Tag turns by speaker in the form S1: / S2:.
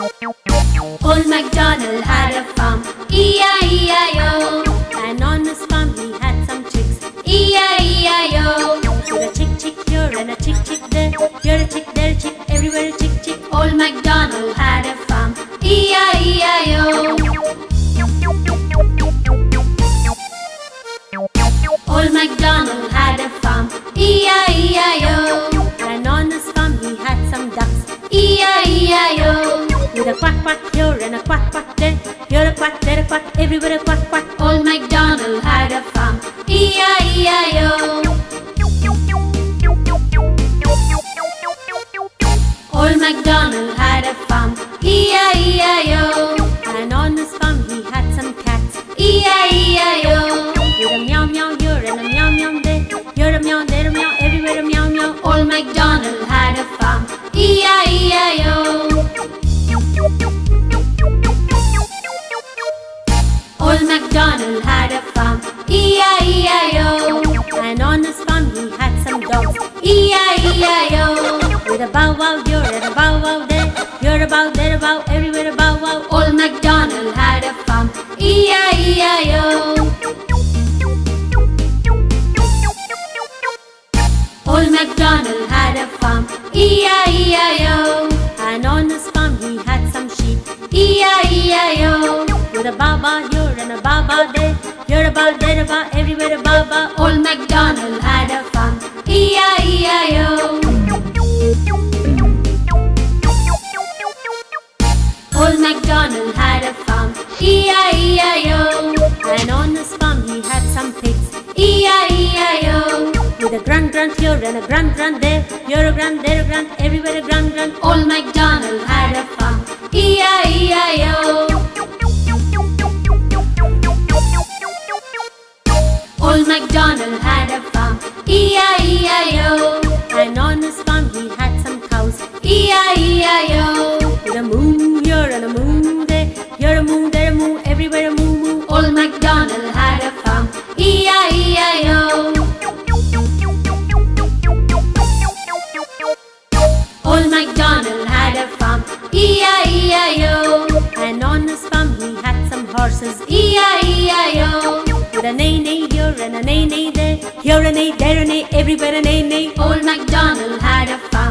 S1: Old MacDonald had a farm, E-I-E-I-O. And on his farm he had some chicks, E-I-E-I-O. With a chick chick here and a chick chick there, here a chick, there a chick, everywhere a chick chick. Old MacDonald had a farm, E-I-E-I-O. Old MacDonald had a farm, E-I-E-I-O. And on his farm he had some ducks, E-I-E-I-O. With a quack quack here and a quack quack there, here a quack, there a quack, everywhere a quack quack. Old MacDonald had a farm, E-I-E-I-O. Old MacDonald had a farm, E-I-E-I-O. And on his farm he had some cats, E-I-E-I-O. With a meow meow here and a meow meow there, here a meow, there a meow, everywhere a meow meow. Old MacDonald had a farm, E-I-E-I-O. Old MacDonald had a farm, E-I-E-I-O. And on his farm he had some dogs, E-I-E-I-O. With a bow wow here and a bow wow there, here a bow, there a bow, everywhere a bow wow. Old MacDonald had a farm, E-I-E-I-O. Old MacDonald had a farm, E-I-E-I-O. And on his farm he had some sheep, E-I-E-I-O. With a ba-ba here and a ba-ba there, here a ba, there a ba, everywhere a ba-ba. Old MacDonald had a farm, E-I-E-I-O. Old MacDonald had a farm, E-I-E-I-O. And on his farm he had some pigs, E-I-E-I-O. With a grunt grunt here and a grunt grunt there, here a grunt, there a grunt, everywhere a grunt grunt. Old MacDonald had a farm, E-I-E-I-O. Old MacDonald had a farm, E-I-E-I-O. And on his farm he had some cows, E-I-E-I-O. With a moo here and a moo there, here a moo, there a moo, everywhere a moo moo. Old MacDonald had a farm, E-I-E-I-O. Old MacDonald had a farm, E-I-E-I-O. And on his farm he had some horses, E-I-E-I-O. With a neigh-neigh here and a neigh-neigh there, here a neigh, there a neigh, everywhere a neigh-neigh. Old MacDonald had a farm.